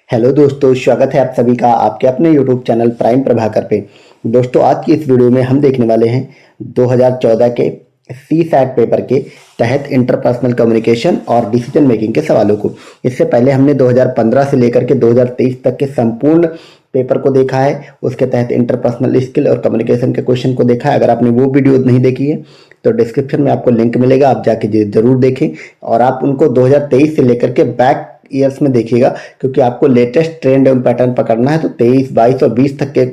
Hello दोस्तों, स्वागत है आप सभी का आपके अपने यूट्यूब चैनल प्राइम प्रभाकर पे। दोस्तों, आज की इस वीडियो में हम देखने वाले हैं 2014 के सी सैट पेपर के तहत इंटरपर्सनल कम्युनिकेशन और डिसीजन मेकिंग के सवालों को। इससे पहले हमने 2015 से लेकर के 2023 तक के संपूर्ण पेपर को देखा है। उसके तहत इंटरपर्सनल स्किल और कम्युनिकेशन के क्वेश्चन को देखा है। अगर आपने वो वीडियो नहीं देखी है तो डिस्क्रिप्शन में आपको लिंक मिलेगा, आप जाके जरूर देखें और आप उनको 2023 से लेकर के बैक ईयर्स में देखिएगा, क्योंकि आपको लेटेस्ट ट्रेंड एवं पैटर्न पकड़ना है। तो 23, 22 और 20 तक के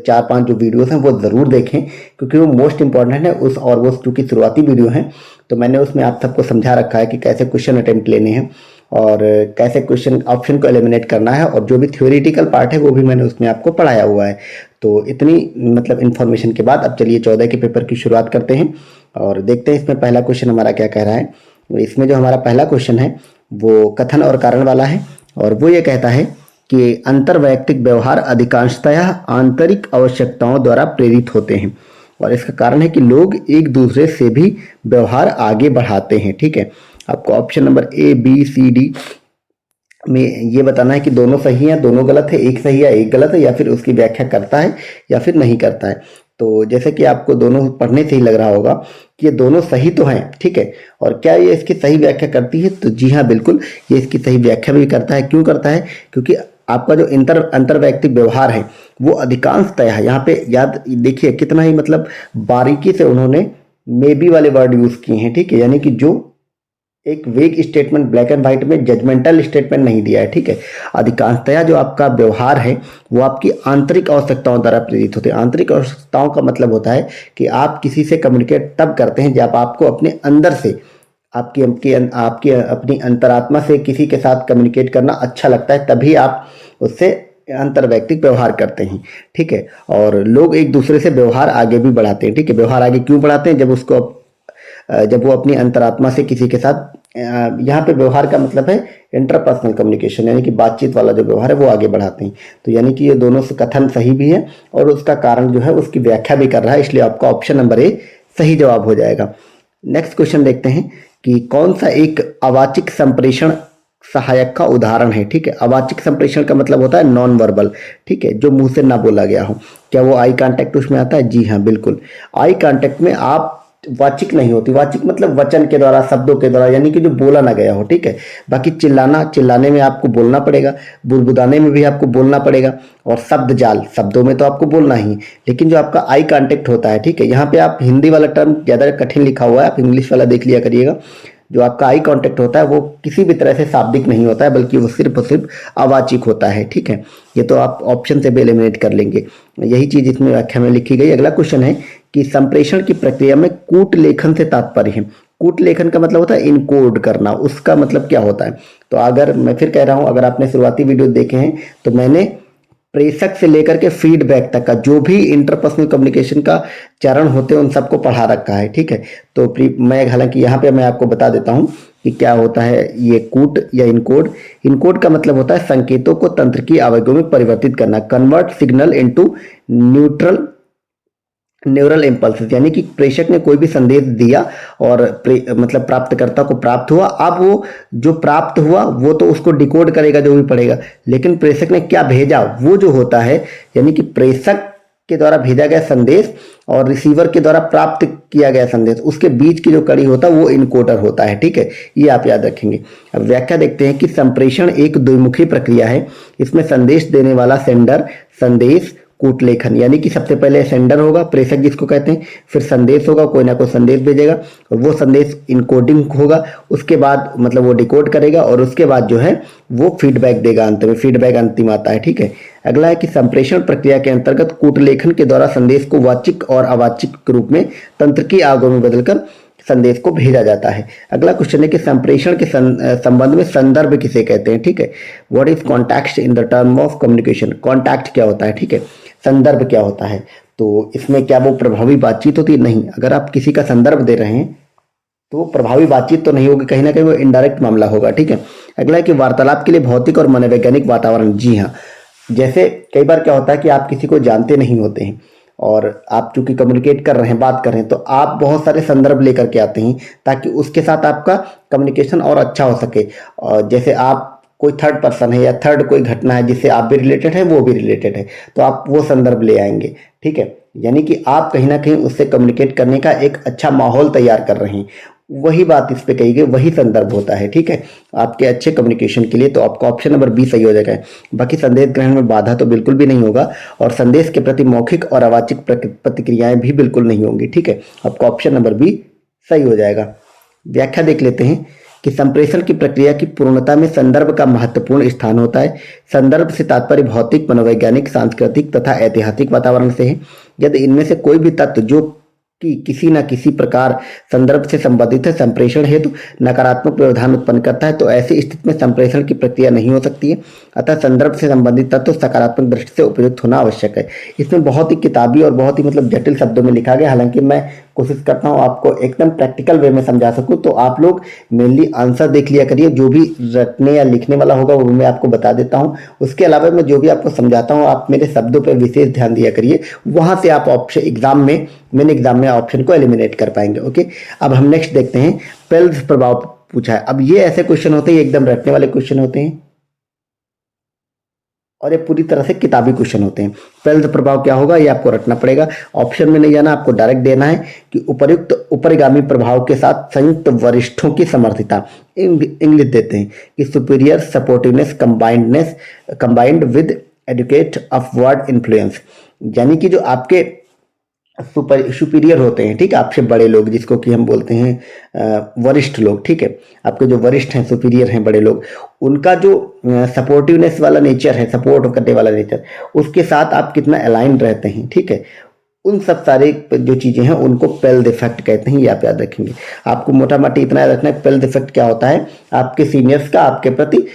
4-5 जो वीडियोस हैं वो ज़रूर देखें, क्योंकि वो मोस्ट इंपॉर्टेंट है। वो चूँकि शुरुआती वीडियो हैं तो मैंने उसमें आप सबको समझा रखा है कि कैसे क्वेश्चन अटेम्प्ट लेने हैं और कैसे क्वेश्चन ऑप्शन को एलिमिनेट करना है, और जो भी थ्योरेटिकल पार्ट है वो भी मैंने उसमें आपको पढ़ाया हुआ है। तो इतनी इन्फॉर्मेशन के बाद अब चलिए 14 के पेपर की शुरुआत करते हैं और देखते हैं इसमें पहला क्वेश्चन हमारा क्या कह रहा है। इसमें जो हमारा पहला क्वेश्चन है वो कथन और कारण वाला है, और वो ये कहता है कि अंतर्वैयक्तिक व्यवहार अधिकांशतः आंतरिक आवश्यकताओं द्वारा प्रेरित होते हैं, और इसका कारण है कि लोग एक दूसरे से भी व्यवहार आगे बढ़ाते हैं। ठीक है, आपको option number A B C D में ये बताना है कि दोनों सही है, दोनों गलत है, एक सही है एक गलत है, या फिर उसकी व्याख्या करता है या फिर नहीं करता है। तो जैसे कि आपको दोनों पढ़ने से ही लग रहा होगा कि ये दोनों सही तो हैं। ठीक है, और क्या ये इसकी सही व्याख्या करती है? तो जी हाँ, बिल्कुल, ये इसकी सही व्याख्या भी करता है। क्यों करता है? क्योंकि आपका जो अंतर्वैयक्तिक व्यवहार है वो अधिकांशतः, यहाँ पे याद देखिए कितना ही बारीकी से उन्होंने मे बी वाले वर्ड यूज किए हैं। ठीक है, यानी कि जो एक वेग स्टेटमेंट, ब्लैक एंड व्हाइट में जजमेंटल स्टेटमेंट नहीं दिया है। ठीक है, अधिकांशतः जो आपका व्यवहार है वो आपकी आंतरिक आवश्यकताओं द्वारा प्रेरित होते हैं। आंतरिक आवश्यकताओं का मतलब होता है कि आप किसी से कम्युनिकेट तब करते हैं जब आपको अपने अंदर से, आपकी अपनी अंतरात्मा से किसी के साथ कम्युनिकेट करना अच्छा लगता है, तभी आप उससे अंतर्वैयक्तिक व्यवहार करते हैं। ठीक है, और लोग एक दूसरे से व्यवहार आगे भी बढ़ाते हैं। ठीक है, व्यवहार आगे क्यों बढ़ाते हैं? जब वो अपनी अंतरात्मा से किसी के साथ, यहाँ पे व्यवहार का मतलब है इंटरपर्सनल कम्युनिकेशन, यानी कि बातचीत वाला जो व्यवहार है वो आगे बढ़ाते हैं। तो यानी कि ये दोनों से कथन सही भी है और उसका कारण जो है उसकी व्याख्या भी कर रहा है, इसलिए आपका ऑप्शन नंबर ए सही जवाब हो जाएगा। नेक्स्ट क्वेश्चन देखते हैं कि कौन सा एक अवाचिक संप्रेषण सहायक का उदाहरण है। ठीक है, अवाचिक संप्रेषण का मतलब होता है नॉन वर्बल। ठीक है, जो मुंह से ना बोला गया हो। क्या वो आई कांटेक्ट उसमें आता है? जी हाँ, बिल्कुल। आई कांटेक्ट में आप वाचिक नहीं होती। वाचिक मतलब वचन के द्वारा, शब्दों के द्वारा, यानी कि जो बोला ना गया हो। ठीक है, बाकी चिल्लाने में आपको बोलना पड़ेगा, बुदबुदाने में भी आपको बोलना पड़ेगा, और शब्द जाल, शब्दों में तो आपको बोलना ही। लेकिन जो आपका आई कांटेक्ट होता है, ठीक है, यहाँ पे आप हिंदी वाला टर्म ज़्यादा कठिन लिखा हुआ है, आप इंग्लिश वाला देख लिया करिएगा। जो आपका आई कांटेक्ट होता है वो किसी भी तरह से शाब्दिक नहीं होता है, बल्कि वो सिर्फ और सिर्फ अवाचिक होता है। ठीक है, ये तो आप ऑप्शन से भी एलिमिनेट कर लेंगे। यही चीज इसमें व्याख्या में लिखी गई। अगला क्वेश्चन है कि संप्रेषण की प्रक्रिया में कूट लेखन से तात्पर्य है। कूट लेखन का मतलब होता है इनकोड करना, उसका मतलब क्या होता है? तो अगर मैं फिर कह रहा हूं, अगर आपने शुरुआती वीडियो देखे हैं तो मैंने प्रेषक से लेकर के फीडबैक तक का जो भी इंटरपर्सनल कम्युनिकेशन का चरण होते हैं उन सबको पढ़ा रखा है। ठीक है, तो मैं हालांकि यहाँ पे मैं आपको बता देता हूँ कि क्या होता है ये कूट या इनकोड। इनकोड का मतलब होता है संकेतों को तंत्र की आवेगों में परिवर्तित करना, convert signal into neural impulse, यानी कि प्रेषक ने कोई भी संदेश दिया और प्राप्तकर्ता को प्राप्त हुआ। अब वो जो प्राप्त हुआ वो तो उसको डिकोड करेगा जो भी पढ़ेगा, लेकिन प्रेषक ने क्या भेजा वो जो होता है, यानी कि प्रेषक के द्वारा भेजा गया संदेश और रिसीवर के द्वारा प्राप्त किया गया संदेश, उसके बीच की जो कड़ी होता है वो इनकोडर होता है। ठीक है, ये आप याद रखेंगे। अब व्याख्या देखते हैं कि संप्रेषण एक द्विमुखी प्रक्रिया है। इसमें संदेश देने वाला सेंडर, संदेश, कूट लेखन, यानी कि सबसे पहले सेंडर होगा, प्रेषक जिसको कहते हैं, फिर संदेश होगा, कोई ना कोई संदेश भेजेगा और वो संदेश इनकोडिंग होगा, उसके बाद वो डिकोड करेगा और उसके बाद जो है वो फीडबैक देगा, अंत में फीडबैक अंतिम आता है। ठीक है, अगला है कि संप्रेषण प्रक्रिया के अंतर्गत कूट लेखन के द्वारा संदेश को वाचिक और अवाचिक के रूप में तंत्र की आगों में बदलकर संदेश को भेजा जाता है। अगला क्वेश्चन है कि संप्रेषण के संबंध में संदर्भ किसे कहते हैं? ठीक है, what is context in the term of communication? Context क्या होता है? ठीक है, संदर्भ क्या होता है? तो इसमें क्या वो प्रभावी बातचीत होती है? नहीं। अगर आप किसी का संदर्भ दे रहे हैं तो वो प्रभावी बातचीत तो नहीं होगी, कहीं ना कहीं वो इनडायरेक्ट मामला होगा। ठीक है, अगला है कि वार्तालाप के लिए भौतिक और मनोवैज्ञानिक वातावरण। जी हाँ, जैसे कई बार क्या होता है कि आप किसी को जानते नहीं होते हैं और आप चूंकि कम्युनिकेट कर रहे हैं, बात कर रहे हैं, तो आप बहुत सारे संदर्भ लेकर के आते हैं ताकि उसके साथ आपका कम्युनिकेशन और अच्छा हो सके। और जैसे आप कोई थर्ड पर्सन है या थर्ड कोई घटना है जिससे आप भी रिलेटेड है, वो भी रिलेटेड है, तो आप वो संदर्भ ले आएंगे। ठीक है, यानी कि आप कहीं ना कहीं उससे कम्युनिकेट करने का एक अच्छा माहौल तैयार कर रहे हैं, वही बात इस पे कही गई, वही संदर्भ होता है। ठीक है, आपके अच्छे कम्युनिकेशन के लिए तो आपका ऑप्शन नंबर बी सही हो जाएगा। बाकी संदेश ग्रहण में बाधा तो बिल्कुल भी नहीं होगा, और संदेश के प्रति मौखिक और अवाचिक प्रतिक्रियाएं भी बिल्कुल नहीं होंगी। ठीक है, आपका ऑप्शन नंबर बी सही हो जाएगा। व्याख्या देख लेते हैं कि संप्रेषण की प्रक्रिया की पूर्णता में संदर्भ का महत्वपूर्ण स्थान होता है। संदर्भ से तात्पर्य भौतिक, मनोवैज्ञानिक, सांस्कृतिक तथा ऐतिहासिक वातावरण से है। यदि इनमें से कोई भी तत्व जो कि किसी न किसी प्रकार संदर्भ से संबंधित है, संप्रेषण हेतु नकारात्मक व्यवधान उत्पन्न करता है, तो ऐसी स्थिति में संप्रेषण की प्रक्रिया नहीं हो सकती है। अतः संदर्भ से संबंधित तत्व सकारात्मक दृष्टि से उपयुक्त होना आवश्यक है। इसमें बहुत ही किताबी और बहुत ही जटिल शब्दों में लिखा गया, हालांकि मैं कोशिश करता हूँ आपको एकदम प्रैक्टिकल वे में समझा सकूँ। तो आप लोग मेनली आंसर देख लिया करिए, जो भी रटने या लिखने वाला होगा वो मैं आपको बता देता हूँ। उसके अलावा मैं जो भी आपको समझाता हूँ आप मेरे शब्दों पर विशेष ध्यान दिया करिए, वहां से आप ऑप्शन एग्जाम में ऑप्शन को एलिमिनेट कर पाएंगे। ओके, अब हम नेक्स्ट देखते हैं। पेल्स प्रभाव पूछा है। अब ये ऐसे क्वेश्चन होते हैं, एकदम रटने वाले क्वेश्चन होते हैं और ये पूरी तरह से किताबी क्वेश्चन होते हैं। पेल्स प्रभाव क्या होगा ये आपको रटना पड़ेगा, ऑप्शन में नहीं जाना, आपको डायरेक्ट देना है कि उपर्युक्त उपरिगामी प्रभाव के साथ संयुक्त वरिष्ठों की समर्थिता। इंग्लिश देते हैं कि superior supportiveness combined with educate upward influence, यानी कि जो आपके सुपीरियर होते हैं, ठीक है, आपसे बड़े लोग, जिसको कि हम बोलते हैं वरिष्ठ लोग। ठीक है, आपके जो वरिष्ठ हैं, सुपीरियर हैं, बड़े लोग, उनका जो सपोर्टिवनेस वाला नेचर है, सपोर्ट करने वाला नेचर, उसके साथ आप कितना अलाइन रहते हैं। ठीक है, उन सब सारे जो चीजें हैं उनको पेल्स इफेक्ट कहते हैं, ये आप याद रखेंगे। आपको मोटा मोटी इतना याद रखना है, पेल्स इफेक्ट क्या होता है, आपके सीनियर्स का आपके प्रति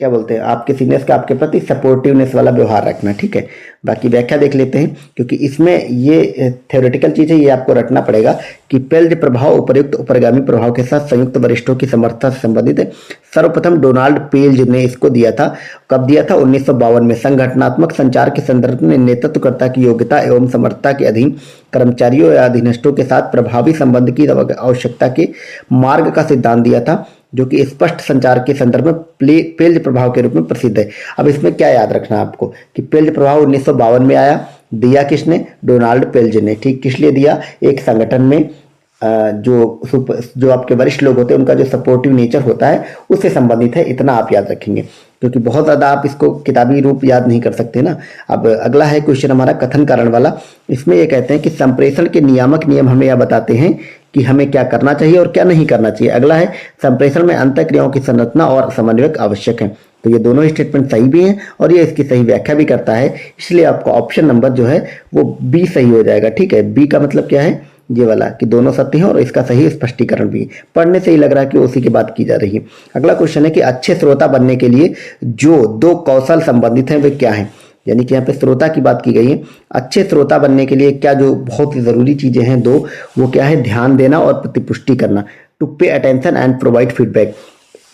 क्या बोलते हैं, आपके सीनियर्स का आपके प्रति सपोर्टिवनेस वाला व्यवहार रखना। ठीक है, बाकी व्याख्या देख लेते हैं, क्योंकि इसमें ये थ्योरेटिकल चीज है, ये आपको रटना पड़ेगा कि पेल्ज प्रभाव उपयुक्त उपरिगामी प्रभाव के साथ संयुक्त वरिष्ठों की समर्थता से संबंधित है। सर्वप्रथम डोनाल्ड पेल्ज ने इसको दिया था, कब दिया था, 1952 में। संगठनात्मक संचार के संदर्भ में नेतृत्वकर्ता की योग्यता एवं समर्थता के अधीन कर्मचारियों या अधीनस्थों के साथ प्रभावी संबंध की आवश्यकता के मार्ग का सिद्धांत दिया था, जो कि स्पष्ट संचार के संदर्भ में पेल्ज प्रभाव के रूप में प्रसिद्ध है। अब इसमें क्या याद रखना है आपको कि पेल्ज प्रभाव 1952 में आया, दिया किसने, डोनाल्ड पेल्ज ने। ठीक, किस लिए दिया, एक संगठन में जो आपके वरिष्ठ लोग होते हैं उनका जो सपोर्टिव नेचर होता है उससे संबंधित है। इतना आप याद रखेंगे, क्योंकि बहुत ज्यादा आप इसको किताबी रूप याद नहीं कर सकते ना। अब अगला है क्वेश्चन हमारा कथन कारण वाला। इसमें ये कहते हैं कि संप्रेषण के नियामक नियम हमें यह बताते हैं कि हमें क्या करना चाहिए और क्या नहीं करना चाहिए। अगला है संप्रेषण में अंतःक्रियाओं की संरचना और समन्वय आवश्यक है। तो ये दोनों स्टेटमेंट सही भी हैं और ये इसकी सही व्याख्या भी करता है, इसलिए आपका ऑप्शन नंबर जो है वो बी सही हो जाएगा। ठीक है, बी का मतलब क्या है, ये वाला कि दोनों सत्य हैं और इसका सही स्पष्टीकरण भी। पढ़ने से ही लग रहा है कि उसी की बात की जा रही है। अगला क्वेश्चन है कि अच्छे श्रोता बनने के लिए जो दो कौशल संबंधित हैं वे क्या हैं, यानी कि यहाँ पे श्रोता की बात की गई है। अच्छे श्रोता बनने के लिए क्या जो बहुत ही जरूरी चीजें हैं दो, वो क्या है, ध्यान देना और प्रतिपुष्टि करना। To pay attention and provide feedback.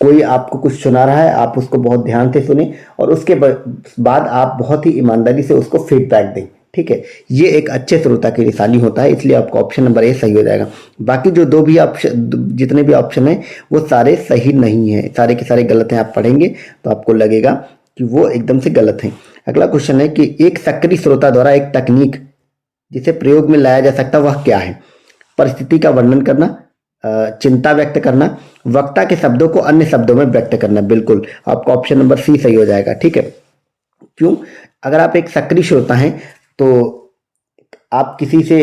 कोई आपको कुछ सुना रहा है, आप उसको बहुत ध्यान से सुने और उसके बाद आप बहुत ही ईमानदारी से उसको फीडबैक दें। ठीक है, ये एक अच्छे श्रोता की निशानी होता है, इसलिए आपका ऑप्शन नंबर ए सही हो जाएगा। बाकी जो दो भी ऑप्शन, जितने भी ऑप्शन हैं वो सारे सही नहीं है, सारे के सारे गलत हैं। आप पढ़ेंगे तो आपको लगेगा कि वो एकदम से गलत हैं। अगला क्वेश्चन है कि एक सक्रिय श्रोता द्वारा एक तकनीक जिसे प्रयोग में लाया जा सकता वह क्या है। परिस्थिति का वर्णन करना, चिंता व्यक्त करना, वक्ता के शब्दों को अन्य शब्दों में व्यक्त करना। बिल्कुल, आपका ऑप्शन नंबर सी सही हो जाएगा। ठीक है, क्यों, अगर आप एक सक्रिय श्रोता हैं तो आप किसी से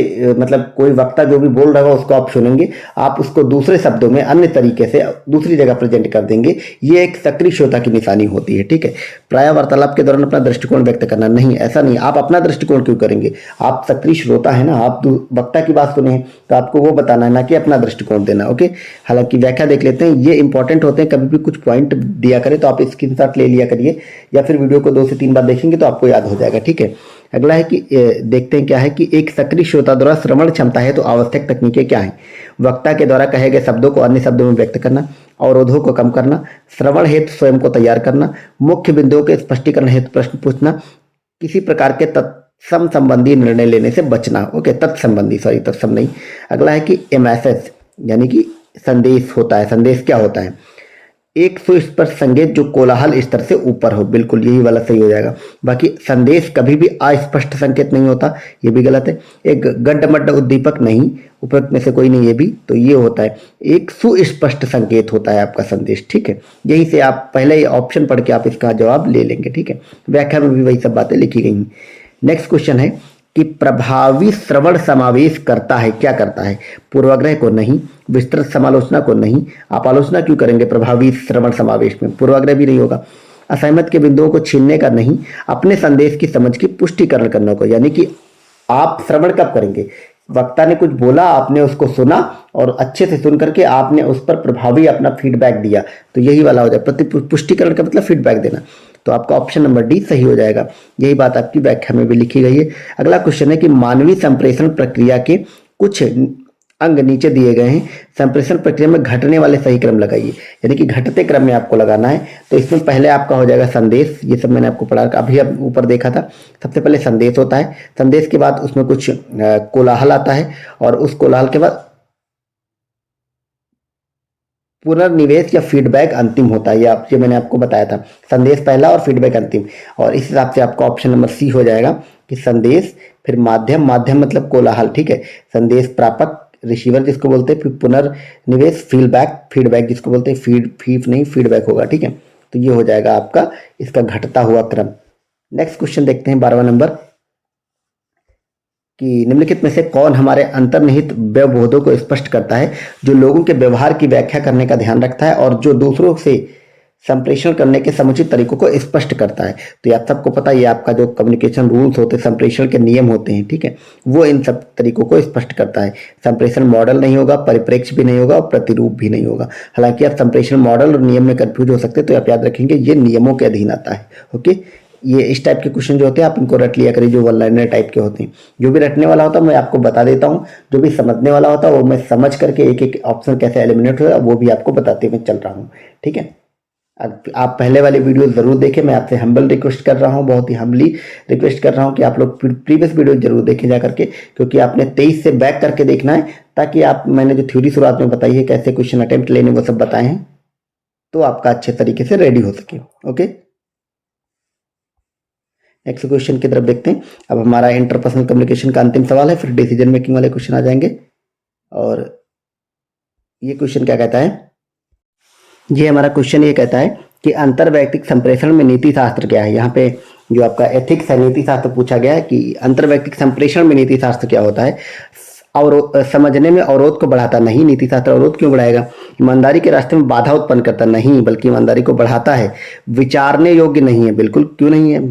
कोई वक्ता जो भी बोल रहा होगा उसको आप सुनेंगे, आप उसको दूसरे शब्दों में अन्य तरीके से दूसरी जगह प्रेजेंट कर देंगे। ये एक सक्रिय श्रोता की निशानी होती है। ठीक है, प्राय वार्तालाप के दौरान अपना दृष्टिकोण व्यक्त करना नहीं, ऐसा नहीं, आप अपना दृष्टिकोण क्यों करेंगे, आप सक्रिय श्रोता है ना, आप वक्ता की बात सुने तो आपको वो बताना है ना कि अपना दृष्टिकोण देना। ओके, हालांकि व्याख्या देख लेते हैं, ये इंपॉर्टेंट होते हैं, कभी भी कुछ पॉइंट दिया करें तो आप स्क्रीनशॉट ले लिया करिए या फिर वीडियो को 2 से 3 बार देखेंगे तो आपको याद हो जाएगा। ठीक है, अगला है कि देखते हैं क्या है कि एक सक्रिय श्रोता द्वारा श्रवण क्षमता है तो आवश्यक तकनीकें क्या हैं। वक्ता के द्वारा कहे गए शब्दों को अन्य शब्दों में व्यक्त करना, अवरोधों को कम करना, श्रवण हेतु स्वयं को तैयार करना, मुख्य बिंदुओं के स्पष्टीकरण हेतु प्रश्न पूछना, किसी प्रकार के तत्सम संबंधी निर्णय लेने से बचना। ओके, तत्संबंधी, सॉरी तत्सम नहीं। अगला है कि एमएसएस यानी कि संदेश होता है। संदेश क्या होता है, एक सुस्पष्ट संकेत जो कोलाहल स्तर से ऊपर हो, बिल्कुल यही वाला सही हो जाएगा। बाकी संदेश कभी भी अस्पष्ट संकेत नहीं होता, ये भी गलत है। एक गड्ढमड्ढ उद्दीपक नहीं, उपरोक्त में से कोई नहीं, ये भी तो ये होता है एक सुस्पष्ट संकेत होता है आपका संदेश, ठीक है। यही से आप पहले ही ऑप्शन पढ़ के आप इसका जवाब ले लेंगे, ठीक है। व्याख्या में भी वही सब बातें लिखी गई हैं। नेक्स्ट क्वेश्चन है कि प्रभावी श्रवण समावेश करता है, क्या करता है? पूर्वाग्रह को नहीं, विस्तृत समालोचना को नहीं। आप आलोचना क्यों करेंगे प्रभावी श्रवण समावेश में? पूर्वाग्रह भी नहीं होगा। असहमत के बिंदुओं को छीनने का नहीं, अपने संदेश की समझ की पुष्टिकरण करने को, यानी कि आप श्रवण कब करेंगे? वक्ता ने कुछ बोला, आपने उसको सुना और अच्छे से सुन करके आपने उस पर प्रभावी अपना फीडबैक दिया, तो यही वाला हो जाए। पुष्टिकरण का मतलब फीडबैक देना, तो आपका ऑप्शन नंबर डी सही हो जाएगा। यही बात आपकी व्याख्या में भी लिखी गई है। अगला क्वेश्चन है कि मानवीय संप्रेषण प्रक्रिया के कुछ अंग नीचे दिए गए हैं, संप्रेषण प्रक्रिया में घटने वाले सही क्रम लगाइए, यानी कि घटते क्रम में आपको लगाना है। तो इसमें पहले आपका हो जाएगा संदेश, ये सब मैंने आपको पढ़ा, अभी अब ऊपर देखा था। सबसे पहले संदेश होता है, संदेश के बाद उसमें कुछ कोलाहल आता है, और उस कोलाहल के बाद पुनर्निवेश या फीडबैक अंतिम होता है। ये मैंने आपको बताया था, संदेश पहला और फीडबैक अंतिम। और इस हिसाब से आपका ऑप्शन नंबर सी हो जाएगा कि संदेश, फिर माध्यम, माध्यम मतलब कोलाहल, ठीक है। संदेश प्रापक रिसीवर जिसको बोलते हैं, फिर पुनर्निवेश फीडबैक, फीडबैक जिसको बोलते हैं, फीडबैक होगा, ठीक है। तो ये हो जाएगा आपका इसका घटता हुआ क्रम। नेक्स्ट क्वेश्चन देखते हैं 12वां नंबर कि निम्नलिखित में से कौन हमारे अंतर्निहित व्यवबोधों को स्पष्ट करता है, जो लोगों के व्यवहार की व्याख्या करने का ध्यान रखता है और जो दूसरों से संप्रेषण करने के समुचित तरीकों को स्पष्ट करता है। तो ये आप सबको पता है, ये आपका जो कम्युनिकेशन रूल्स होते हैं, संप्रेषण के नियम होते हैं, ठीक है, वो इन सब तरीकों को स्पष्ट करता है। संप्रेषण मॉडल नहीं होगा, परिप्रेक्ष्य भी नहीं होगा और प्रतिरूप भी नहीं होगा। हालांकि आप संप्रेषण मॉडल और नियम में कंफ्यूज हो सकते हैं, तो आप याद रखेंगे ये नियमों के अधीन आता है। ओके, ये इस टाइप के क्वेश्चन जो होते हैं आप इनको रट लिया करिए, जो वन लाइनर टाइप के होते हैं। जो भी रटने वाला होता है मैं आपको बता देता हूँ, जो भी समझने वाला होता है वो मैं समझ करके एक एक ऑप्शन कैसे एलिमिनेट होगा वो भी आपको बताते हुए चल रहा हूँ, ठीक है। आप पहले वाले वीडियो जरूर देखें, मैं आपसे हम्बल रिक्वेस्ट कर रहा हूँ, बहुत ही हम्बली रिक्वेस्ट कर रहा हूँ कि आप लोग प्रीवियस वीडियो जरूर देखें जा करके, क्योंकि आपने 23 से बैक करके देखना है, ताकि आप, मैंने जो थ्योरी शुरुआत में बताई है कैसे क्वेश्चन अटेम्प्ट लेने वो सब बताए हैं, तो आपका अच्छे तरीके से रेडी हो सके। ओके, नेक्स्ट क्वेश्चन की तरफ देखते हैं। अब हमारा इंटरपर्सनल कम्युनिकेशन का अंतिम सवाल है, फिर डिसीजन मेकिंग वाले क्वेश्चन आ जाएंगे। और ये क्वेश्चन क्या कहता है, ये हमारा क्वेश्चन ये कहता है कि अंतर्वैयक्तिक संप्रेषण में नीति शास्त्र क्या है। यहाँ पे जो आपका एथिक्स है, नीति शास्त्र पूछा गया है कि अंतर्वैयक्तिक संप्रेषण में नीति शास्त्र क्या होता है। और समझने में अवरोध को बढ़ाता नहीं, नीति शास्त्र अवरोध क्यों बढ़ाएगा। ईमानदारी के रास्ते में बाधा उत्पन्न करता नहीं, बल्कि ईमानदारी को बढ़ाता है। विचारने योग्य नहीं है, बिल्कुल क्यों नहीं है,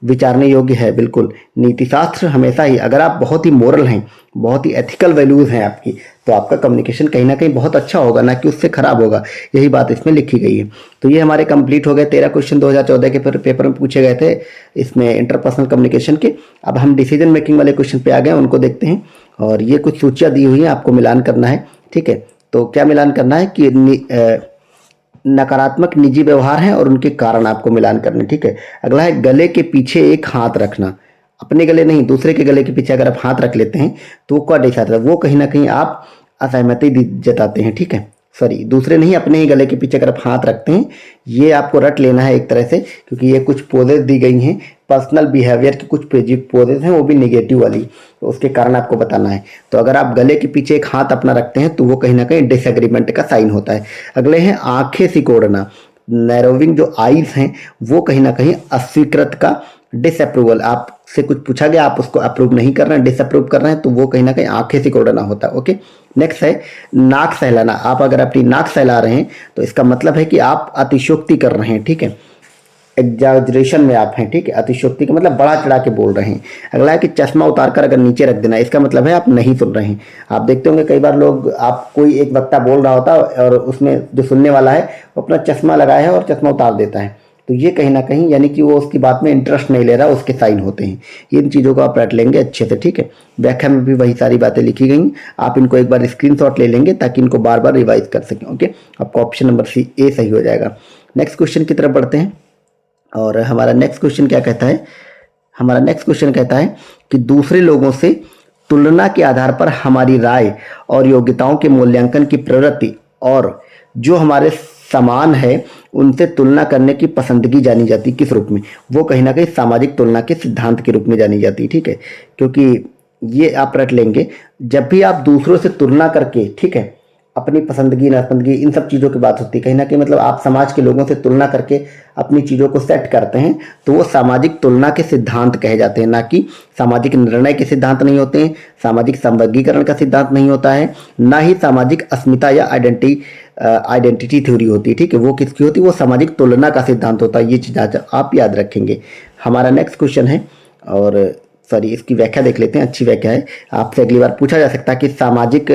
विचारने योग्य है बिल्कुल। नीति शास्त्र हमेशा ही, अगर आप बहुत ही मोरल हैं, बहुत ही एथिकल वैल्यूज हैं आपकी, तो आपका कम्युनिकेशन कहीं ना कहीं बहुत अच्छा होगा, ना कि उससे खराब होगा। यही बात इसमें लिखी गई है। तो ये हमारे कंप्लीट हो गए 13 क्वेश्चन 2014 के पेपर में पूछे गए थे इसमें इंटरपर्सनल कम्युनिकेशन के। अब हम डिसीजन मेकिंग वाले क्वेश्चन पे आ गए, उनको देखते हैं। और ये कुछ सूचियाँ दी हुई हैं, आपको मिलान करना है, ठीक है। तो क्या मिलान करना है कि नकारात्मक निजी व्यवहार हैं और उनके कारण आपको मिलान करने, ठीक है। अगला है गले के पीछे एक हाथ रखना, अपने गले नहीं दूसरे के गले के पीछे अगर आप हाथ रख लेते हैं तो वो क्या दिखाता है, वो कहीं ना कहीं आप असहमति जताते हैं, ठीक है। सॉरी, दूसरे नहीं, अपने ही गले के पीछे अगर आप हाथ रखते हैं, ये आपको रट लेना है एक तरह से, क्योंकि ये कुछ पोजेज दी गई हैं, पर्सनल बिहेवियर की कुछ पोजेज हैं, वो भी निगेटिव वाली, तो उसके कारण आपको बताना है। तो अगर आप गले के पीछे एक हाथ अपना रखते हैं तो वो कहीं ना कहीं डिसएग्रीमेंट का साइन होता है। अगले हैं आंखें सिकोड़ना, नैरोविंग जो आईज हैं वो कहीं ना कहीं अस्वीकृत का, डिसअप्रूवल, आपसे कुछ पूछा गया आप उसको अप्रूव नहीं कर रहे हैं, डिसअप्रूव कर रहे हैं, तो वो कहीं ना कहीं आंखें सिकोड़ना होता है। ओके, नेक्स्ट है नाक सहलाना। आप अगर अपनी नाक सहला रहे हैं तो इसका मतलब है कि आप अतिशयोक्ति कर रहे हैं, ठीक है, एग्जैजरेशन में आप हैं, ठीक है। अतिशयोक्ति का मतलब बढ़ा चढ़ा के बोल रहे हैं। अगला है कि चश्मा उतार कर अगर नीचे रख देना, इसका मतलब है आप नहीं सुन रहे हैं। आप देखते होंगे कई बार लोग, आप कोई एक वक्ता बोल रहा होता है और उसमें जो सुनने वाला है वो अपना चश्मा लगाया है और चश्मा उतार देता है, तो ये कहीं ना कहीं यानी कि वो उसकी बात में इंटरेस्ट नहीं ले रहा, उसके साइन होते हैं। इन चीज़ों को आप रट लेंगे अच्छे से, ठीक है। व्याख्या में भी वही सारी बातें लिखी गई, आप इनको एक बार स्क्रीनशॉट ले लेंगे ताकि इनको बार बार रिवाइज कर सकें। ओके, आपका ऑप्शन नंबर सी ए सही हो जाएगा। नेक्स्ट क्वेश्चन की तरफ बढ़ते हैं। और हमारा नेक्स्ट क्वेश्चन क्या कहता है, हमारा नेक्स्ट क्वेश्चन कहता है कि दूसरे लोगों से तुलना के आधार पर हमारी राय और योग्यताओं के मूल्यांकन की प्रवृत्ति और जो हमारे समान है उनसे तुलना करने की पसंदगी जानी जाती किस रूप में? वो कहीं ना कहीं सामाजिक तुलना के सिद्धांत के रूप में जानी जाती है, ठीक है। क्योंकि ये आप रट लेंगे, जब भी आप दूसरों से तुलना करके, ठीक है, अपनी पसंदगी नापसंदगी इन सब चीज़ों की बात होती है, कहीं ना कहीं मतलब आप समाज के लोगों से तुलना करके अपनी चीज़ों को सेट करते हैं, तो वो सामाजिक तुलना के सिद्धांत कहे जाते हैं, ना कि सामाजिक निर्णय के सिद्धांत नहीं होते हैं, सामाजिक संवर्गीकरण का सिद्धांत नहीं होता है, ना ही सामाजिक अस्मिता या आइडेंटिटी थ्योरी होती है, ठीक है। वो किसकी होती है? वो सामाजिक तुलना का सिद्धांत होता है। ये चीज़ आप याद रखेंगे। हमारा नेक्स्ट क्वेश्चन है, और सॉरी इसकी व्याख्या देख लेते हैं, अच्छी व्याख्या है। आपसे अगली बार पूछा जा सकता है कि सामाजिक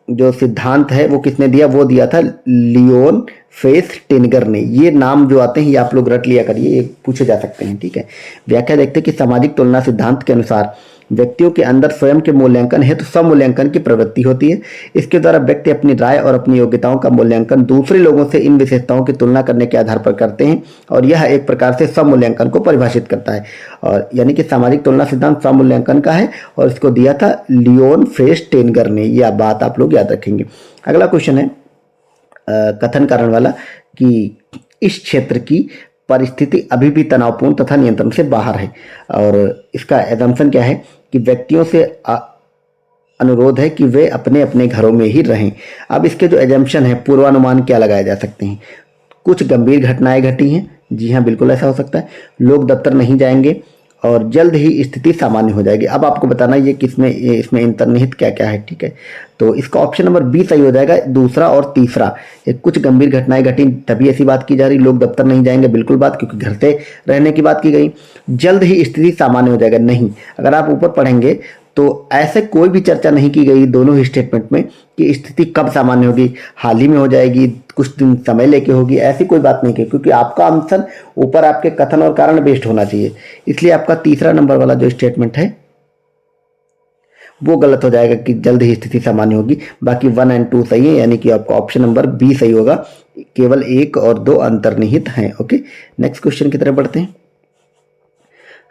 जो सिद्धांत है वो किसने दिया? वो दिया था लियोन फेस्टिनगर ने। ये नाम जो आते हैं ये आप लोग रट लिया करिए, ये पूछे जा सकते हैं, ठीक है। व्याख्या देखते हैं कि सामाजिक तुलना सिद्धांत के अनुसार व्यक्तियों के अंदर स्वयं के मूल्यांकन हेतु स्वमूल्यांकन की प्रवृत्ति होती है। इसके द्वारा व्यक्ति अपनी राय और अपनी योग्यताओं का मूल्यांकन दूसरे लोगों से इन विशेषताओं की तुलना करने के आधार पर करते हैं, और यह एक प्रकार से स्वमूल्यांकन को परिभाषित करता है। और यानी कि सामाजिक तुलना सिद्धांत स्वमूल्यांकन का है, और इसको दिया था लियोन फेस्टेनगर ने। यह बात आप लोग याद रखेंगे। अगला क्वेश्चन है कथन कारण वाला, कि इस क्षेत्र की परिस्थिति अभी भी तनावपूर्ण तथा नियंत्रण से बाहर है। और इसका एजम्पशन क्या है कि व्यक्तियों से अनुरोध है कि वे अपने अपने घरों में ही रहें। अब इसके जो एजम्पशन है, पूर्वानुमान क्या लगाए जा सकते हैं? कुछ गंभीर घटनाएं घटी हैं, जी हाँ बिल्कुल ऐसा हो सकता है। लोग दफ्तर नहीं जाएंगे और जल्द ही स्थिति सामान्य हो जाएगी। अब आपको बताना ये किसमें, इसमें अंतर्निहित क्या क्या है, ठीक है। तो इसका ऑप्शन नंबर बी सही हो जाएगा, दूसरा और तीसरा। कुछ गंभीर घटनाएं घटी तभी ऐसी बात की जा रही, लोग दफ्तर नहीं जाएंगे, बिल्कुल बात, क्योंकि घर से रहने की बात की गई। जल्द ही स्थिति सामान्य हो जाएगा, नहीं। अगर आप ऊपर पढ़ेंगे तो ऐसे कोई भी चर्चा नहीं की गई दोनों ही स्टेटमेंट में कि स्थिति कब सामान्य होगी, हाल ही में हो जाएगी, कुछ दिन समय लेके होगी, ऐसी कोई बात नहीं की, क्योंकि आपका आंसर ऊपर आपके कथन और कारण बेस्ड होना चाहिए। इसलिए आपका तीसरा नंबर वाला जो स्टेटमेंट है वो गलत हो जाएगा कि जल्द ही स्थिति सामान्य होगी। बाकी 1 और 2 सही है, यानी कि आपका ऑप्शन नंबर बी सही होगा। केवल 1 और 2 अंतर्निहित हैं। ओके, नेक्स्ट क्वेश्चन की तरफ बढ़ते हैं।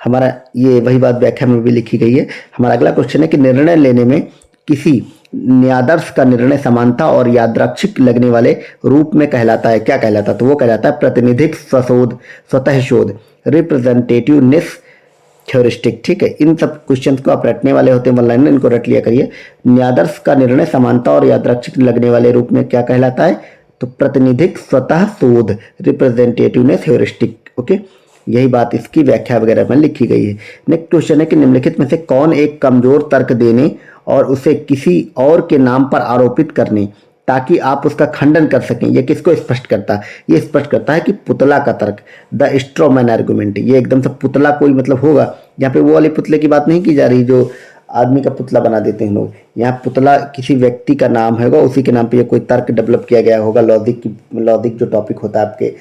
हमारा ये वही बात व्याख्या में भी लिखी गई है। हमारा अगला क्वेश्चन है कि निर्णय लेने में किसी न्यायादर्श का निर्णय समानता और यादृच्छिक लगने वाले रूप में कहलाता है। क्या कहलाता है? तो वो कहलाता है प्रतिनिधिक स्वशोध, स्वतः शोध, रिप्रेजेंटेटिवनेस थ्योरिस्टिक, ठीक है। इन सब क्वेश्चंस को आप रटने वाले होते हैं, वन लाइन में इनको रट लिया करिए। न्यायादर्श का निर्णय समानता और यादृच्छिक लगने वाले रूप में क्या कहलाता है? तो प्रतिनिधिक स्वतः शोध, रिप्रेजेंटेटिवनेस थ्योरिस्टिक। ओके, यही बात इसकी व्याख्या वगैरह में लिखी गई है। नेक्स्ट क्वेश्चन है कि निम्नलिखित में से कौन एक कमजोर तर्क देने और उसे किसी और के नाम पर आरोपित करने ताकि आप उसका खंडन कर सकें, ये किसको स्पष्ट करता है? ये स्पष्ट करता है कि पुतला का तर्क, द स्ट्रॉमैन आर्गुमेंट। ये एकदम से पुतला कोई मतलब होगा, यहाँ पे वो वाले पुतले की बात नहीं की जा रही जो आदमी का पुतला बना देते हैं लोग। यहाँ पुतला किसी व्यक्ति का नाम होगा, उसी के नाम पे ये कोई तर्क डेवलप किया गया होगा। लॉजिक जो टॉपिक होता है आपके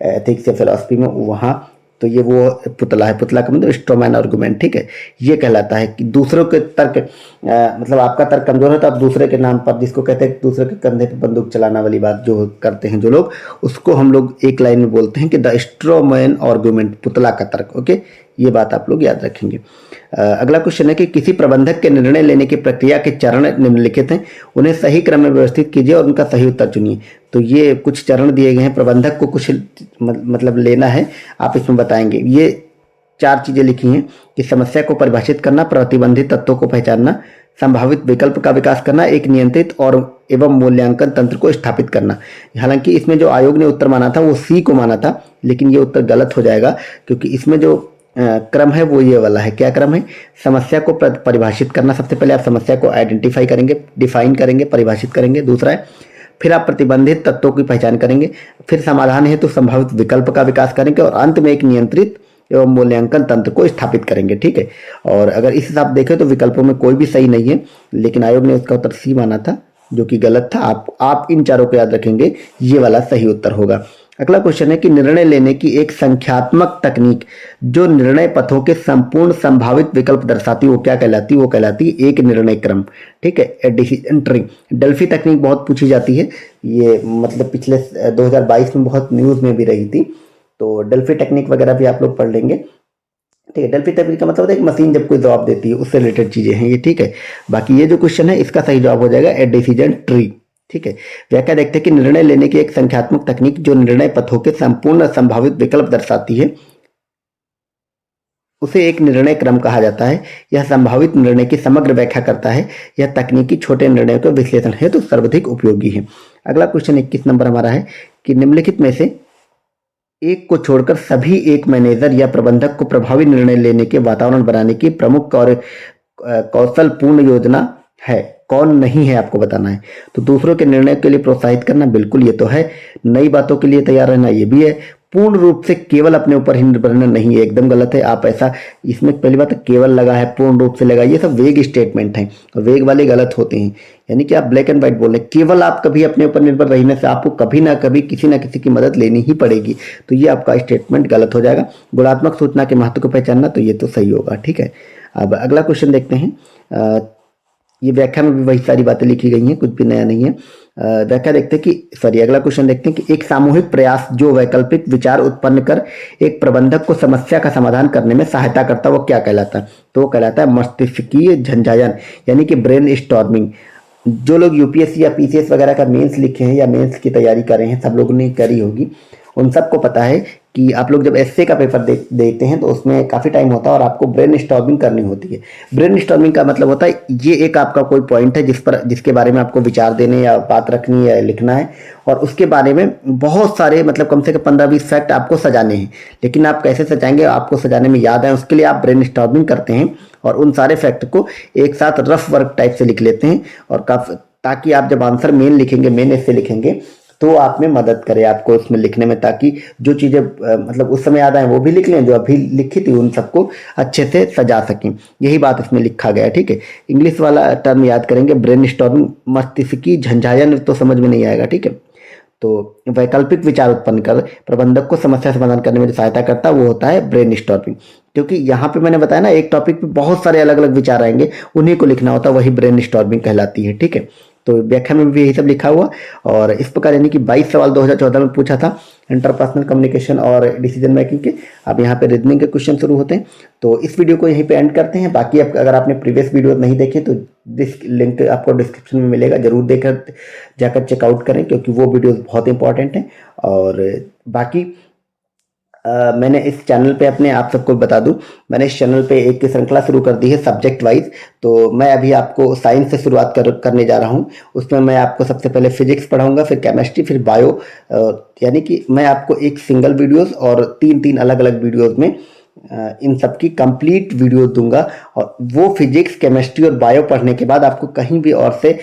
एथिक्स या फिलॉसफी में, वहाँ तो ये वो पुतला है। पुतला का मतलब स्ट्रॉमैन आर्गुमेंट, ठीक है। ये कहलाता है कि दूसरों के तर्क मतलब आपका तर्क कमजोर है तो आप दूसरे के नाम पर, जिसको कहते हैं दूसरे के कंधे पे बंदूक चलाना वाली बात जो करते हैं जो लोग, उसको हम लोग एक लाइन में बोलते हैं कि द स्ट्रॉमैन आर्गुमेंट, पुतला का तर्क। ओके, ये बात आप लोग याद रखेंगे। अगला क्वेश्चन है कि किसी प्रबंधक के निर्णय लेने की प्रक्रिया के चरण निम्नलिखित हैं, उन्हें सही क्रम में व्यवस्थित कीजिए और उनका सही उत्तर चुनिए। तो ये कुछ चरण दिए गए हैं, प्रबंधक को कुछ मतलब लेना है, आप इसमें बताएंगे। ये 4 चीजें लिखी हैं कि समस्या को परिभाषित करना, प्रतिबंधित तत्वों को पहचानना, संभावित विकल्प का विकास करना, एक नियंत्रित और एवं मूल्यांकन तंत्र को स्थापित करना। हालांकि इसमें जो आयोग ने उत्तर माना था वो सी को माना था, लेकिन ये उत्तर गलत हो जाएगा, क्योंकि इसमें जो क्रम है वो ये वाला है। क्या क्रम है? समस्या को परिभाषित करना, सबसे पहले आप समस्या को आइडेंटिफाई करेंगे, डिफाइन करेंगे, परिभाषित करेंगे। दूसरा है फिर आप प्रतिबंधित तत्वों की पहचान करेंगे, फिर समाधान है तो संभावित विकल्प का विकास करेंगे, और अंत में एक नियंत्रित एवं मूल्यांकन तंत्र को स्थापित करेंगे, ठीक है। और अगर इस हिसाब देखें तो विकल्पों में कोई भी सही नहीं है, लेकिन आयोग ने उसका उत्तर सी माना था, जो कि गलत था। आप इन चारों को याद रखेंगे, ये वाला सही उत्तर होगा। अगला क्वेश्चन है कि निर्णय लेने की एक संख्यात्मक तकनीक जो निर्णय पथों के संपूर्ण संभावित विकल्प दर्शाती वो क्या कहलाती? वो कहलाती एक निर्णय क्रम, ठीक है, ए डिसीजन ट्री। डेल्फी तकनीक बहुत पूछी जाती है, ये मतलब पिछले 2022 में बहुत न्यूज में भी रही थी। तो डेल्फी टेक्निक वगैरह भी आप लोग पढ़ लेंगे, ठीक है। डेल्फी टेक्निक का मतलब एक मशीन जब कोई जवाब देती है उससे रिलेटेड चीजें हैं ये, ठीक है। बाकी ये जो क्वेश्चन है इसका सही जवाब हो जाएगा ए डिसीजन ट्री, ठीक है। व्याख्या देखते हैं कि निर्णय लेने की एक संख्यात्मक तकनीक जो निर्णय पथों के संपूर्ण संभावित विकल्प दर्शाती है उसे एक निर्णय क्रम कहा जाता है। यह संभावित निर्णय की समग्र व्याख्या करता है। यह तकनीकी छोटे निर्णयों के विश्लेषण हेतु तो सर्वाधिक उपयोगी है। अगला क्वेश्चन 21 नंबर हमारा है कि निम्नलिखित में से एक को छोड़कर सभी एक मैनेजर या प्रबंधक को प्रभावी निर्णय लेने के वातावरण बनाने की प्रमुख और कौशल पूर्ण योजना है, कौन नहीं है आपको बताना है। तो दूसरों के निर्णय के लिए प्रोत्साहित करना, बिल्कुल ये तो है। नई बातों के लिए तैयार रहना, ये भी है। पूर्ण रूप से केवल अपने ऊपर ही निर्भर रहना, नहीं, ये एकदम गलत है। आप ऐसा, इसमें पहली बात केवल लगा है, पूर्ण रूप से लगा, ये सब वेग स्टेटमेंट हैं और वेग वाले गलत होते हैं। यानी कि आप ब्लैक एंड व्हाइट बोल रहे हैं, केवल आप कभी अपने ऊपर निर्भर रहने से आपको कभी ना कभी किसी ना किसी की मदद लेनी ही पड़ेगी, तो ये आपका स्टेटमेंट गलत हो जाएगा। गुणात्मक सूचना के महत्व को पहचानना, तो ये तो सही होगा, ठीक है। अब अगला क्वेश्चन देखते हैं। ये व्याख्या में भी वही सारी बातें लिखी गई हैं, कुछ भी नया नहीं है। व्याख्या देखते हैं कि अगला क्वेश्चन देखते हैं कि एक सामूहिक प्रयास जो वैकल्पिक विचार उत्पन्न कर एक प्रबंधक को समस्या का समाधान करने में सहायता करता है, वो क्या कहलाता है? तो वो कहलाता है मस्तिष्कीय झंझायन, यानी कि ब्रेन स्टॉर्मिंग। जो लोग यूपीएससी या पीसीएस वगैरह का मेंस लिखे हैं या मेंस की तैयारी कर रहे हैं, सब लोगों ने करी होगी, उन सबको पता है कि आप लोग जब एसए का पेपर देते हैं तो उसमें काफ़ी टाइम होता है और आपको ब्रेन स्टॉर्मिंग करनी होती है। ब्रेन स्टॉर्मिंग का मतलब होता है ये एक आपका कोई पॉइंट है जिसके बारे में आपको विचार देने या बात रखनी या लिखना है, और उसके बारे में बहुत सारे मतलब कम से कम 15-20 फैक्ट आपको सजाने हैं। लेकिन आप कैसे सजाएंगे, आपको सजाने में याद है, उसके लिए आप ब्रेन स्टॉर्मिंग करते हैं और उन सारे फैक्ट को एक साथ रफ वर्क टाइप से लिख लेते हैं, और ताकि आप जब आंसर मेन लिखेंगे, मेन एस्से लिखेंगे, तो आप में मदद करे आपको उसमें लिखने में, ताकि जो चीज़ें मतलब उस समय याद आए वो भी लिख लें, जो अभी लिखी थी उन सबको अच्छे से सजा सकें। यही बात इसमें लिखा गया है, ठीक है। इंग्लिश वाला टर्म याद करेंगे, ब्रेन स्टॉर्मिंग, मस्तिष्की झंझायन तो समझ में नहीं आएगा, ठीक है। तो वैकल्पिक विचार उत्पन्न कर प्रबंधक को समस्या समाधान करने में जो सहायता करता है वो होता है ब्रेन स्टॉर्मिंग। क्योंकि यहाँ पे मैंने बताया ना, एक टॉपिक पे बहुत सारे अलग अलग विचार आएंगे, उन्हीं को लिखना होता है, वही ब्रेन स्टॉर्मिंग कहलाती है, ठीक है। तो व्याख्या में भी यही सब लिखा हुआ। और इस प्रकार यानी कि 22 सवाल 2014 में पूछा था इंटरपर्सनल कम्युनिकेशन और डिसीजन मेकिंग के। अब यहाँ पे रीजनिंग के क्वेश्चन शुरू होते हैं। तो इस वीडियो को यहीं पे एंड करते हैं। बाकी अगर आपने प्रीवियस वीडियो नहीं देखे तो लिंक आपको डिस्क्रिप्शन में मिलेगा, जरूर देकर जाकर चेकआउट करें, क्योंकि वो वीडियोस बहुत इंपॉर्टेंट हैं। और बाकी मैंने इस चैनल पे अपने आप सबको बता दूं, मैंने इस चैनल पे एक श्रृंखला शुरू कर दी है सब्जेक्ट वाइज। तो मैं अभी आपको साइंस से शुरुआत करने जा रहा हूं। उसमें मैं आपको सबसे पहले फिजिक्स पढ़ाऊंगा, फिर केमिस्ट्री, फिर बायो। यानी कि मैं आपको एक सिंगल वीडियोस और 3-3 अलग अलग वीडियोस में इन सब की कंप्लीट वीडियो दूंगा। और वो फिजिक्स, केमिस्ट्री और बायो पढ़ने के बाद आपको कहीं भी और से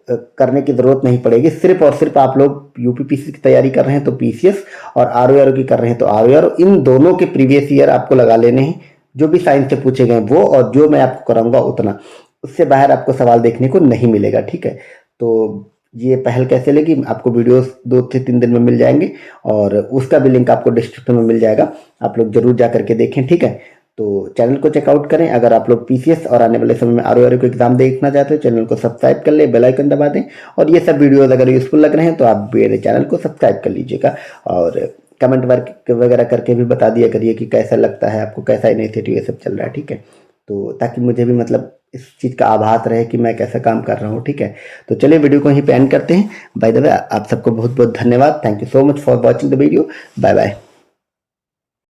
करने की जरूरत नहीं पड़ेगी। सिर्फ और सिर्फ आप लोग यूपीपीसी की तैयारी कर रहे हैं तो पीसीएस, और आरओआर की कर रहे हैं तो आरओआर, इन दोनों के प्रीवियस ईयर आपको लगा लेने हैं, जो भी साइंस से पूछे गए वो, और जो मैं आपको कराऊंगा उतना, उससे बाहर आपको सवाल देखने को नहीं मिलेगा, ठीक है। तो ये पहल कैसे लगी, आपको वीडियोस 2 से 3 दिन में मिल जाएंगे, और उसका भी लिंक आपको डिस्क्रिप्शन में मिल जाएगा, आप लोग जरूर जा करके देखें, ठीक है। तो चैनल को चेकआउट करें। अगर आप लोग पीसीएस और आने वाले समय में आरओआर को एग्जाम देखना चाहते हो, चैनल को सब्सक्राइब कर ले, बेल आइकन दबा दें। और ये सब वीडियोस अगर यूजफुल लग रहे हैं तो आप मेरे चैनल को सब्सक्राइब कर लीजिएगा, और कमेंट वर्क वगैरह करके भी बता दिया करिए कि कैसा लगता है आपको, कैसा इनिशिएटिव ये सब चल रहा है, ठीक है। तो ताकि मुझे भी मतलब इस चीज़ का आभास रहे कि मैं कैसा काम कर रहा हूँ, ठीक है। तो चलिए वीडियो को यहीं पे एंड करते हैं। बाय द वे, आप सबको बहुत बहुत धन्यवाद। Thank you so much for watching the video. Bye bye.